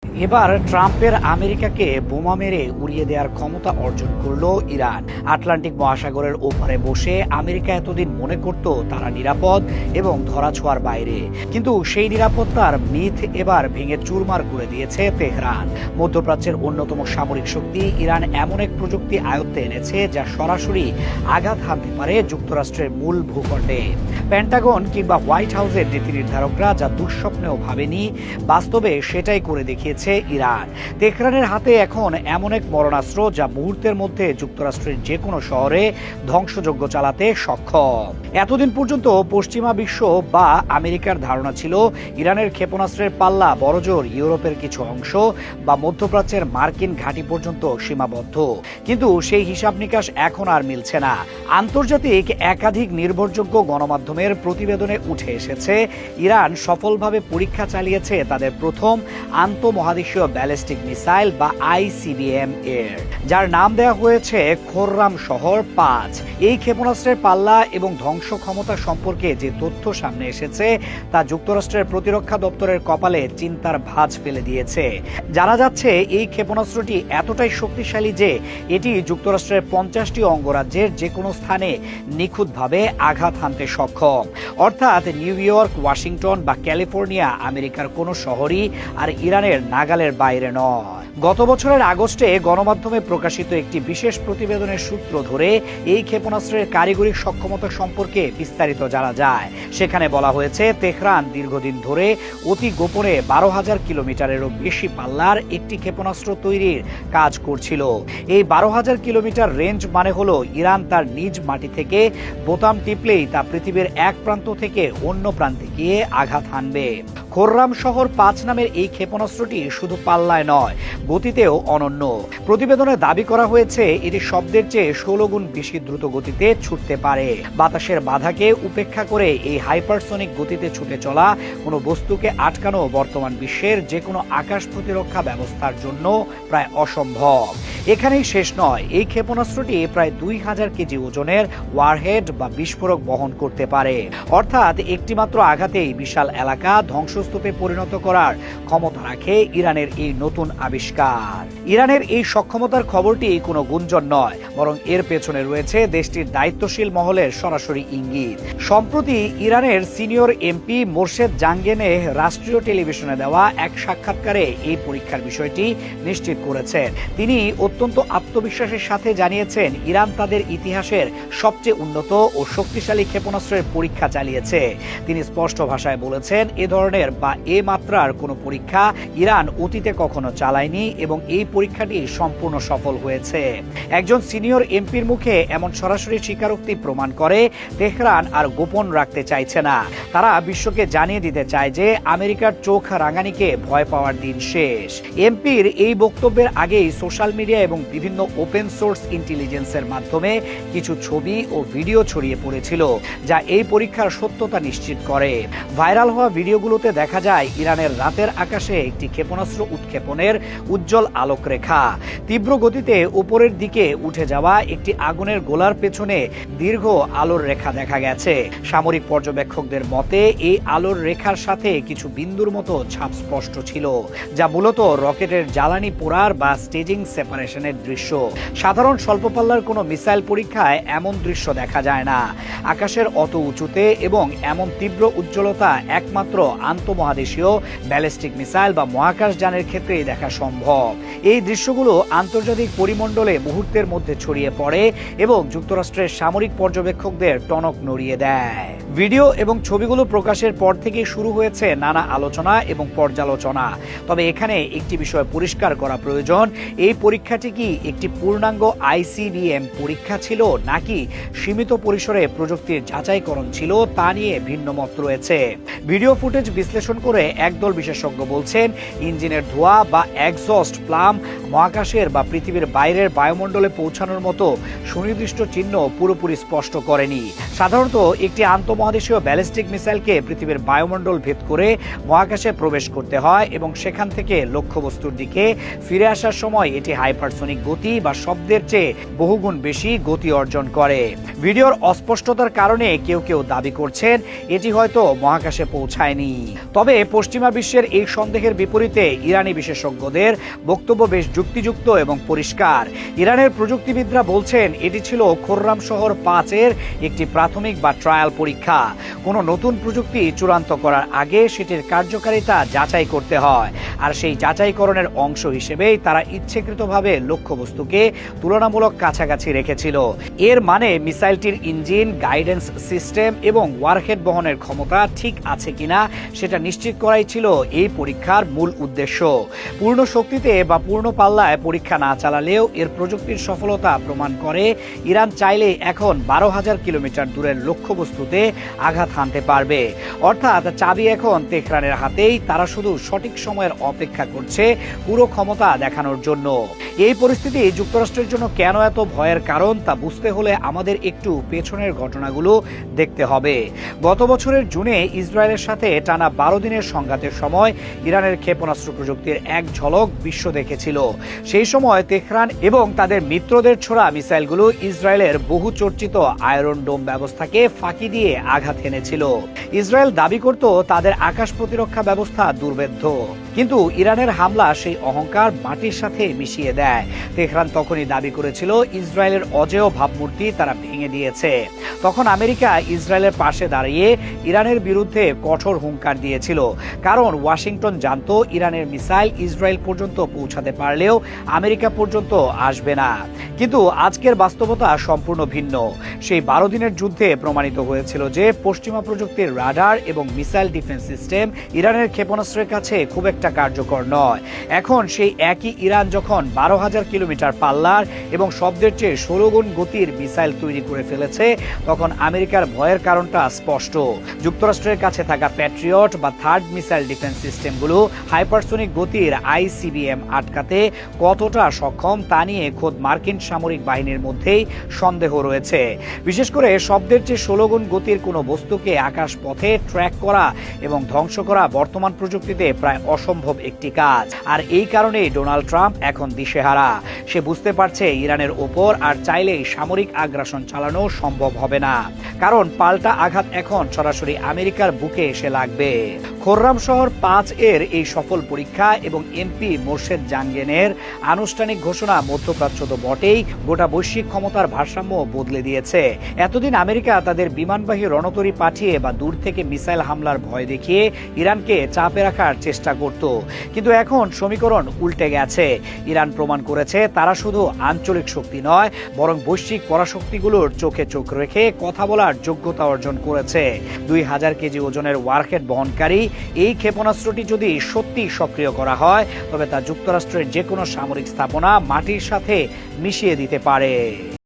এবার ট্রাম্পের আমেরিকাকে বোমা মেরে উড়িয়ে দেওয়ার ক্ষমতা অর্জন করল ইরান। আটলান্টিক মহাসাগরের ওপারে বসে আমেরিকা এতদিন মনে করত তারা নিরাপদ এবং ধরাছোঁয়ার বাইরে, কিন্তু সেই নিরাপত্তার মিথ এবার ভেঙে চুরমার করে দিয়েছে তেহরান। মধ্যপ্রাচ্যের অন্যতম সামরিক শক্তি ইরান এমন এক প্রযুক্তি আয়ত্তে এনেছে যা সরাসরি আঘাত হানতে পারে যুক্তরাষ্ট্রের মূল ভূখণ্ডে। পেন্টাগন কিংবা হোয়াইট হাউসের নীতি নির্ধারকরা যা দুঃস্বপ্নেও ভাবেনি, বাস্তবে সেটাই করে দেখিয়েছে ইরান। তেহরানের হাতে এখন এমন এক মরণাস্ত্র যা মুহূর্তের মধ্যে যুক্তরাষ্ট্রের যে কোনো শহরে ধ্বংসযজ্ঞ চালাতে সক্ষম। এতদিন পর্যন্ত পশ্চিমা বিশ্ব বা আমেরিকার ধারণা ছিল ইরানের ক্ষেপণাস্ত্রের পাল্লা বড়জোর ইউরোপের কিছু অংশ বা মধ্যপ্রাচ্যের মার্কিন ঘাঁটি পর্যন্ত সীমাবদ্ধ, কিন্তু সেই হিসাব নিকাশ এখন আর মিলছে না। আন্তর্জাতিক একাধিক নির্ভরযোগ্য গণমাধ্যমের প্রতিবেদনে উঠে এসেছে ইরান সফলভাবে পরীক্ষা চালিয়েছে তাদের প্রথম আন্তঃমহাদেশীয় ব্যালিস্টিক মিসাইল বা আইসিবিএম এর, যার নাম দেওয়া হয়েছে খোররাম শহর 5। এই ক্ষেপণাস্ত্রের পাল্লা এবং ধ্বংস ক্ষমতা সম্পর্কে যে তথ্য সামনে এসেছে তা যুক্তরাষ্ট্রের প্রতিরক্ষা দপ্তরের কপালে চিন্তার ভাঁজ ফেলে দিয়েছে। জানা যাচ্ছে এই ক্ষেপণাস্ত্রটি এতটাই শক্তিশালী যে এটি যুক্তরাষ্ট্রের 50টি অঙ্গরাজ্যের যে কোনো স্থানে নিখুঁতভাবে আঘাত হানতে সক্ষম। অর্থাৎ নিউ ইয়র্ক, ওয়াশিংটন বা ক্যালিফোর্নিয়া আমেরিকার কোনো শহরই আর ইরানের নাগালের বাইরে নয়। গত বছরের আগস্টে গণমাধ্যমে প্রকাশিত একটি বিশেষ প্রতিবেদনের সূত্র ধরে এই ক্ষেপণাস্ত্রের কারিগরি সক্ষমতা সম্পর্কে বিস্তারিত জানা যায়। সেখানে বলা হয়েছে তেহরান দীর্ঘদিন ধরে অতি গোপনে 12,000 কিলোমিটারেরও বেশি পাল্লার একটি ক্ষেপণাস্ত্র তৈরির কাজ করছিল। এই 12,000 কিলোমিটার রেঞ্জ মানে হলো ইরান তার নিজ মাটি থেকে বোতাম টিপলেই তা পৃথিবীর এক প্রান্ত থেকে অন্য প্রান্তে গিয়ে আঘাত হানবে। খোররাম শহর 5 নামের এই ক্ষেপণাস্ত্রটি শুধু পাল্লায় নয়, গতিতেও অনন্য। প্রতিবেদনে দাবি করা হয়েছে এটি শব্দের চেয়ে 16 গুণ বেশি দ্রুত গতিতে ছুটতে পারে। বাতাসের বাধাকে উপেক্ষা করে এই হাইপারসনিক গতিতে ছুটে চলা কোনো বস্তুকে আটকানো বর্তমান বিশ্বের যে কোনো আকাশ প্রতিরক্ষা ব্যবস্থার জন্য প্রায় অসম্ভব। এখানেই শেষ নয়, এই ক্ষেপণাস্ত্রটি প্রায় 2000 কেজি ওজনের ওয়ারহেড বা বিস্ফোরক বহন করতে পারে। অর্থাৎ একটিমাত্র আঘাতেই বিশাল এলাকা ধ্বংসস্তূপে পরিণত করার ক্ষমতা রাখে ইরানের এই নতুন আবিষ্কার। ইরানের এই সক্ষমতার খবরটি কোনো গুঞ্জন নয়, বরং এর পেছনে রয়েছে দেশটির দায়িত্বশীল মহলের সরাসরি ইঙ্গিত। সম্প্রতি ইরানের সিনিয়র এমপি মোর্শেদ জাঙ্গেনে রাষ্ট্রীয় টেলিভিশনে দেওয়া এক সাক্ষাৎকারে এই পরীক্ষার বিষয়টি নিশ্চিত করেছেন। তিনি অত্যন্ত আত্মবিশ্বাসের সাথে জানিয়েছেন ইরান তাদের ইতিহাসের সবচেয়ে উন্নত ও শক্তিশালী ক্ষেপণাস্ত্রের পরীক্ষা চালিয়েছে। তিনি স্পষ্ট ভাষায় বলেছেন এ ধরনের বা এ মাত্রার কোনো পরীক্ষা ইরান অতীতে কখনো চালায়নি এবং এই পরীক্ষাটি সম্পূর্ণ সফল হয়েছে। একজন সিনিয়র এমপির মুখে এমন সরাসরি স্বীকারোক্তি প্রমাণ করে তেহরান আর গোপন রাখতে চাইছে না। তারা বিশ্বকে জানিয়ে দিতে চায় যে আমেরিকার চোখ রাঙানিকে ভয় পাওয়ার দিন শেষ। এমপির এই বক্তব্যের আগেই সোশ্যাল মিডিয়া এবং বিভিন্ন ওপেন সোর্স ইন্টেলিজেন্সের মাধ্যমে কিছু ছবি ও ভিডিও ছড়িয়ে পড়েছিল যা এই পরীক্ষার সত্যতা নিশ্চিত করে। ভাইরাল হওয়া ভিডিওগুলোতে দেখা যায় ইরানের রাতের আকাশে একটি ক্ষেপণাস্ত্র উৎক্ষেপণের উজ্জ্বল আলোকরেখা। তীব্র গতিতে উপরের দিকে উঠে যাওয়া একটি আগুনের গোলার পেছনে দীর্ঘ আলোর রেখা দেখা গেছে। সামরিক পর্যবেক্ষকদের মতে এই আলোর রেখার সাথে কিছু বিন্দুর মতো ছাপ স্পষ্ট ছিল, যা মূলত রকেটের জ্বালানি পোড়ার বা স্টেজিং সেপারেশনের দৃশ্য। সাধারণ স্বল্প পাল্লার কোনো মিসাইল পরীক্ষায় এমন দৃশ্য দেখা যায় না। আকাশের অত উঁচুতে এবং এমন তীব্র উজ্জ্বলতা একমাত্র আন্তঃমহাদেশীয় ব্যালিস্টিক মিসাইল বা মহাকাশযানের ক্ষেত্রেই দেখা সম্ভব। এই দৃশ্যগুলো আন্তর্জাতিক পরিমণ্ডলে মুহূর্তের মধ্যে ছড়িয়ে পড়ে এবং যুক্তরাষ্ট্রের সামরিক পর্যবেক্ষকদের টনক নড়িয়ে দেয়। ভিডিও এবং ছবিগুলো প্রকাশের পর থেকেই শুরু হয়েছে নানা আলোচনা এবং পর্যালোচনা। তবে এখানে একটি বিষয় পরিষ্কার করা প্রয়োজন, এই পরীক্ষাটি কি একটি পূর্ণাঙ্গ আইসিবিএম পরীক্ষা ছিল নাকি সীমিত পরিসরে প্রযুক্তির যাচাইকরণ ছিল তা নিয়ে ভিন্ন মত রয়েছে। ভিডিও ফুটেজ বিশ্লেষণ করে একদল বিশেষজ্ঞ বলছেন ইঞ্জিনের ধোঁয়া বা এক্সস্ট প্লাম মহাকাশের বা পৃথিবীর বাইরের বায়ুমণ্ডলে পৌঁছানোর মতো সুনির্দিষ্ট চিহ্ন পুরোপুরি স্পষ্ট করেনি। সাধারণত একটি আন্তঃমহাদেশীয় ব্যালিস্টিক মিসাইলকে পৃথিবীর বায়ুমণ্ডল ভেদ করে মহাকাশে প্রবেশ করতে হয় এবং সেখান থেকে লক্ষ্যবস্তুর দিকে ফিরে আসার সময় এটি হাইপারসনিক গতি বা শব্দের চেয়ে বহুগুণ বেশি গতি অর্জন করে। ভিডিওর অস্পষ্টতার কারণে কেউ কেউ দাবি করছেন এটি হয়তো মহাকাশে পৌঁছায়নি। তবে পশ্চিমা বিশ্বের এই সন্দেহের বিপরীতে ইরানি বিশেষজ্ঞদের বক্তব্য বেশ যুক্তিযুক্ত এবং পরিষ্কার। ইরানের প্রযুক্তিবিদরা বলছেন এটি ছিল খোররাম শহর 5-এর একটি প্রাথমিক বা ট্রায়াল পরীক্ষা। কোনো নতুন প্রযুক্তি চূড়ান্ত করার আগে সেটির কার্যকারিতা যাচাই করতে হয়, আর সেই যাচাইকরণের অংশ হিসেবেই তারা ইচ্ছাকৃতভাবে লক্ষ্যবস্তুকে তুলনামূলক কাছাকাছি রেখেছিল। এর মানে মিসাইলটির ইঞ্জিন, গাইডেন্স সিস্টেম এবং ওয়ারহেড বহনের ক্ষমতা ঠিক আছে কিনা সেটা নিশ্চিত করাই ছিল এই পরীক্ষার মূল উদ্দেশ্য। পূর্ণ শক্তিতে বা পূর্ণ পাল্লায় পরীক্ষা না চালালেও এর প্রযুক্তির সফলতা প্রমাণ করে ইরান চাইলে এখন 12,000 কিলোমিটার দূরের লক্ষ্যবস্তুতে আঘাত হানতে পারবে। অর্থাৎ চাবি এখন তেহরানের হাতেই, তারা শুধু সঠিক সময়ের অপেক্ষা করছে পুরো ক্ষমতা দেখানোর জন্য। এই পরিস্থিতি যুক্তরাষ্ট্রের জন্য কেন এত ভয়ের কারণ তা বুঝতে হলে আমাদের একটু পেছনের ঘটনাগুলো দেখতে হবে। গত বছরের জুনে ইসরায়েলের সাথে টানা 12 দিনের সংঘাতের সময় ইরানের ক্ষেপণাস্ত্র প্রযুক্তির এক ঝলক বিশ্ব দেখেছিল। সেই সময় তেহরান এবং তাদের মিত্রদের ছোড়া মিসাইলগুলো ইসরায়েলের বহু চর্চিত আয়রন ডোম ব্যবস্থাকে ফাঁকি দিয়ে আঘাত এনেছিল। ইসরায়েল দাবি করত তাদের আকাশ প্রতিরক্ষা ব্যবস্থা দুর্ভেদ্য, কিন্তু ইরানের হামলা সেই অহংকার মাটির সাথে মিশিয়ে দেয়। তেহরান তখনই দাবি করেছিল ইসরায়েলের অজেয় ভাবমূর্তি তারা ভেঙে দিয়েছে। তখন আমেরিকা ইসরায়েলের পাশে দাঁড়িয়ে ইরানের বিরুদ্ধে কঠোর হুঙ্কার দিয়েছিল, কারণ ওয়াশিংটন জানত ইরানের মিসাইল ইসরায়েল পর্যন্ত পৌঁছাতে পারলেও আমেরিকা পর্যন্ত আসবে না। কিন্তু আজকের বাস্তবতা সম্পূর্ণ ভিন্ন। সেই 12 দিনের যুদ্ধে প্রমাণিত হয়েছিল যে পশ্চিমা প্রযুক্তির রাডার এবং মিসাইল ডিফেন্স সিস্টেম ইরানের ক্ষেপণাস্ত্রের কাছে খুব একটা কার্যকর নয়। এখন সেই একই ইরান যখন 12,000 কিলোমিটার পাল্লার এবং শব্দের চেয়ে 16 গুণ গতির মিসাইল তৈরি করে ফেলেছে, তখন আমেরিকার ভয়ের কারণটা স্পষ্ট। যুক্তরাষ্ট্রের কাছে থাকা প্যাট্রিয়ট বা থার্ড মিসাইল ডিফেন্স সিস্টেমগুলো হাইপারসোনিক গতির ICBM আটকাতে কতটা সক্ষম তা নিয়ে খোদ মার্কিন সামরিক বাহিনীর মধ্যেই সন্দেহ রয়েছে। বিশেষ করে শব্দের চেয়ে 16 গুণ গতির কোনো বস্তুকে আকাশ পথে ট্র্যাক করা এবং ধ্বংস করা বর্তমান প্রযুক্তিতে প্রায় অসম্ভব একটি কাজ। আর এই কারণেই ডোনাল্ড ট্রাম্প এখন দিশেহারা। সে বুঝতে পারছে ইরানের ওপর আর চাইলেই সামরিক আগ্রাসন চালানো সম্ভব হবে না, কারণ পাল্টা আঘাত এখন সরাসরি আমেরিকার বুকে এসে লাগবে। খোররাম শহর 5-এর এই সফল পরীক্ষা এবং এমপি মোর্শেদ জাঙ্গেনের আনুষ্ঠানিক ঘোষণা মধ্যপ্রাচ্য তো বটেই, গোটা বৈশ্বিক ক্ষমতার ভারসাম্য বদলে দিয়েছে। এতদিন আমেরিকা তাদের বিমানবাহী রণতরী পাঠিয়ে বা দূর থেকে মিসাইল হামলার ভয় দেখিয়ে ইরানকে চাপে রাখার চেষ্টা করত, কিন্তু এখন সমীকরণ উল্টে গেছে। ইরান প্রমাণ করেছে তারা শুধু আঞ্চলিক শক্তি নয়, বরং বৈশ্বিক পরাশক্তিগুলোর চোখে চোখ রেখে কথা বলার যোগ্যতা অর্জন করেছে। 2000 কেজি ওজনের ওয়ারহেড বহনকারী এই ক্ষেপণাস্ত্রটি যদি সত্যি সক্রিয় করা হয়, তবে তা যুক্তরাষ্ট্রের যে কোনো সামরিক স্থাপনা মাটির সাথে মিশিয়ে দিতে পারে।